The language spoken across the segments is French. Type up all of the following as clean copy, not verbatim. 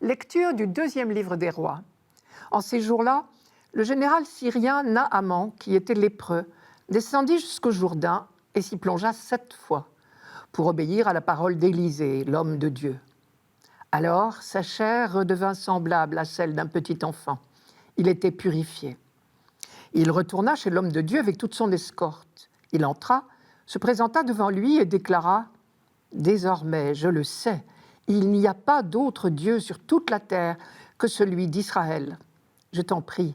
Lecture du deuxième livre des rois. En ces jours-là, le général syrien Naaman, qui était lépreux, descendit jusqu'au Jourdain et s'y plongea 7 fois pour obéir à la parole d'Élisée, l'homme de Dieu. Alors sa chair redevint semblable à celle d'un petit enfant. Il était purifié. Il retourna chez l'homme de Dieu avec toute son escorte. Il entra, se présenta devant lui et déclara « Désormais, je le sais, il n'y a pas d'autre Dieu sur toute la terre que celui d'Israël. Je t'en prie,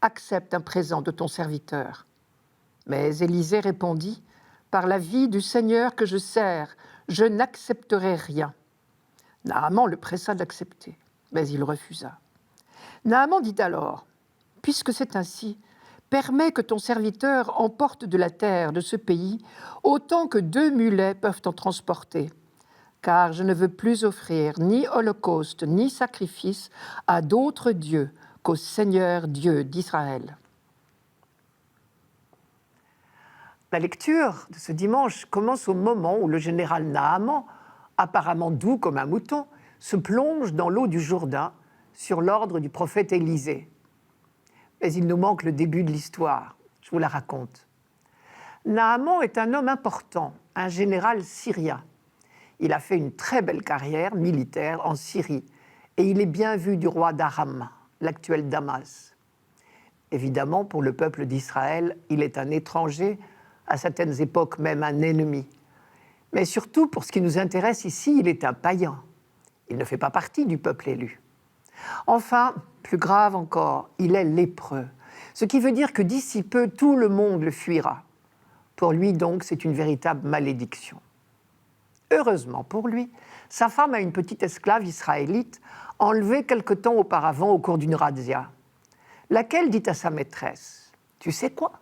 accepte un présent de ton serviteur. » Mais Élisée répondit « Par la vie du Seigneur que je sers, je n'accepterai rien. » Naaman le pressa d'accepter, mais il refusa. Naaman dit alors « Puisque c'est ainsi, permets que ton serviteur emporte de la terre de ce pays autant que 2 mulets peuvent en transporter, car je ne veux plus offrir ni holocauste ni sacrifice à d'autres dieux qu'au Seigneur Dieu d'Israël. » La lecture de ce dimanche commence au moment où le général Naaman, apparemment doux comme un mouton, se plonge dans l'eau du Jourdain sur l'ordre du prophète Élisée. Mais il nous manque le début de l'histoire, je vous la raconte. Naaman est un homme important, un général syrien. Il a fait une très belle carrière militaire en Syrie et il est bien vu du roi d'Aram, l'actuel Damas. Évidemment, pour le peuple d'Israël, il est un étranger, à certaines époques même un ennemi. Mais surtout, pour ce qui nous intéresse ici, il est un païen. Il ne fait pas partie du peuple élu. Enfin, plus grave encore, il est lépreux, ce qui veut dire que d'ici peu, tout le monde le fuira. Pour lui, donc, c'est une véritable malédiction. Heureusement pour lui, sa femme a une petite esclave israélite enlevée quelque temps auparavant au cours d'une razzia, laquelle dit à sa maîtresse « Tu sais quoi ?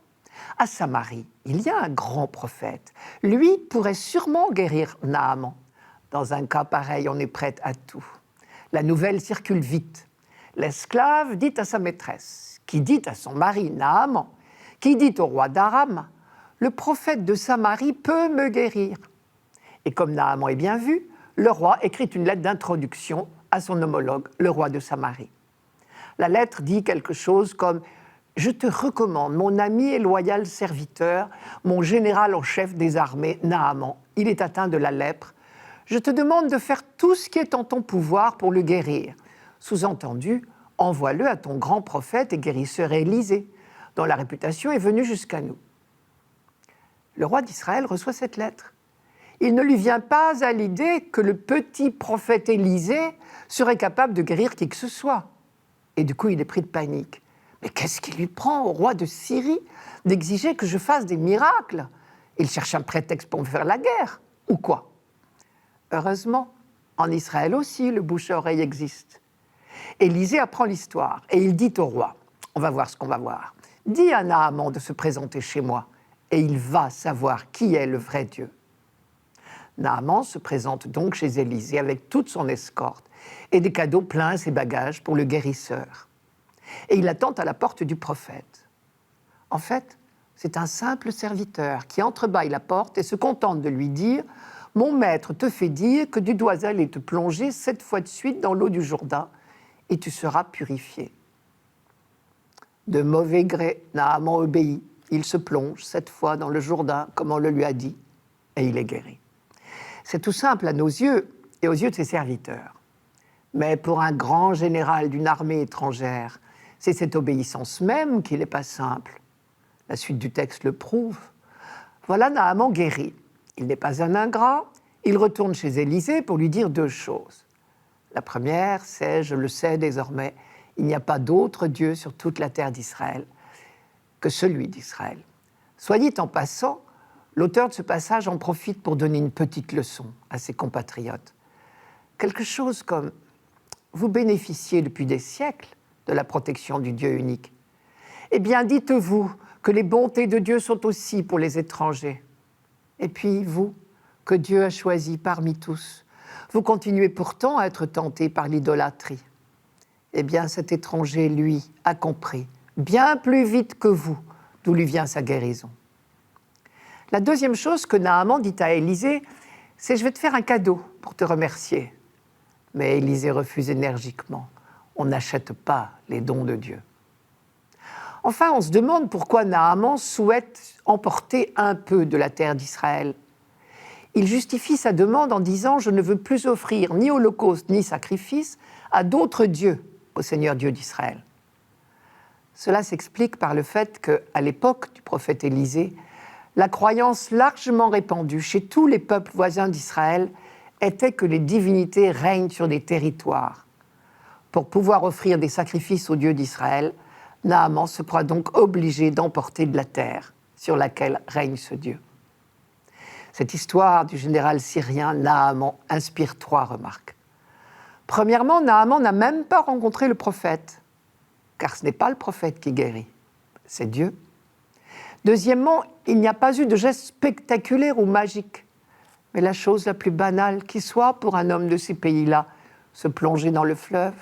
À Samarie, il y a un grand prophète. Lui pourrait sûrement guérir Naaman. Dans un cas pareil, on est prête à tout. » La nouvelle circule vite. L'esclave dit à sa maîtresse, qui dit à son mari Naaman, qui dit au roi d'Aram, « Le prophète de Samarie peut me guérir. » Et comme Naaman est bien vu, le roi écrit une lettre d'introduction à son homologue, le roi de Samarie. La lettre dit quelque chose comme « Je te recommande mon ami et loyal serviteur, mon général en chef des armées, Naaman. Il est atteint de la lèpre. Je te demande de faire tout ce qui est en ton pouvoir pour le guérir. Sous-entendu, envoie-le à ton grand prophète et guérisseur Élisée, dont la réputation est venue jusqu'à nous. » Le roi d'Israël reçoit cette lettre. Il ne lui vient pas à l'idée que le petit prophète Élisée serait capable de guérir qui que ce soit. Et du coup, il est pris de panique. Mais qu'est-ce qui lui prend au roi de Syrie d'exiger que je fasse des miracles ? Il cherche un prétexte pour me faire la guerre, ou quoi ? Heureusement, en Israël aussi, le bouche à oreille existe. Élisée apprend l'histoire et il dit au roi, on va voir ce qu'on va voir, dis à Naaman de se présenter chez moi et il va savoir qui est le vrai Dieu. Naaman se présente donc chez Élisée avec toute son escorte et des cadeaux pleins à ses bagages pour le guérisseur. Et il attend à la porte du prophète. En fait, c'est un simple serviteur qui entrebâille la porte et se contente de lui dire « Mon maître te fait dire que tu dois aller te plonger 7 fois de suite dans l'eau du Jourdain et tu seras purifié. » De mauvais gré, Naaman obéit. Il se plonge 7 fois dans le Jourdain, comme on le lui a dit, et il est guéri. C'est tout simple à nos yeux et aux yeux de ses serviteurs. Mais pour un grand général d'une armée étrangère, c'est cette obéissance même qui n'est pas simple. La suite du texte le prouve. Voilà Naaman guéri. Il n'est pas un ingrat. Il retourne chez Élisée pour lui dire 2 choses. La première, c'est, je le sais désormais, il n'y a pas d'autre Dieu sur toute la terre d'Israël que celui d'Israël. Soit dit en passant, l'auteur de ce passage en profite pour donner une petite leçon à ses compatriotes. Quelque chose comme « Vous bénéficiez depuis des siècles de la protection du Dieu unique. Eh bien, dites-vous que les bontés de Dieu sont aussi pour les étrangers. Et puis, vous, que Dieu a choisi parmi tous, vous continuez pourtant à être tentés par l'idolâtrie. Eh bien, cet étranger, lui, a compris, bien plus vite que vous, d'où lui vient sa guérison. » La deuxième chose que Naaman dit à Élisée, c'est « Je vais te faire un cadeau pour te remercier. » Mais Élisée refuse énergiquement. On n'achète pas les dons de Dieu. Enfin, on se demande pourquoi Naaman souhaite emporter un peu de la terre d'Israël. Il justifie sa demande en disant « Je ne veux plus offrir ni holocauste ni sacrifice à d'autres dieux au Seigneur Dieu d'Israël. » Cela s'explique par le fait qu'à l'époque du prophète Élisée, la croyance largement répandue chez tous les peuples voisins d'Israël était que les divinités règnent sur des territoires. Pour pouvoir offrir des sacrifices aux dieux d'Israël, Naaman se croit donc obligé d'emporter de la terre sur laquelle règne ce Dieu. Cette histoire du général syrien Naaman inspire 3 remarques. Premièrement, Naaman n'a même pas rencontré le prophète, car ce n'est pas le prophète qui guérit, c'est Dieu. Deuxièmement, il n'y a pas eu de geste spectaculaire ou magique, mais la chose la plus banale qui soit pour un homme de ces pays-là, se plonger dans le fleuve.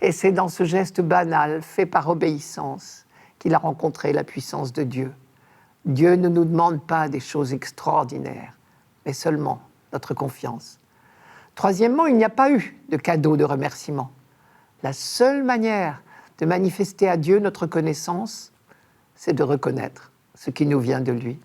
Et c'est dans ce geste banal, fait par obéissance, qu'il a rencontré la puissance de Dieu. Dieu ne nous demande pas des choses extraordinaires, mais seulement notre confiance. Troisièmement, il n'y a pas eu de cadeau de remerciement. La seule manière de manifester à Dieu notre connaissance, c'est de reconnaître ce qui nous vient de lui.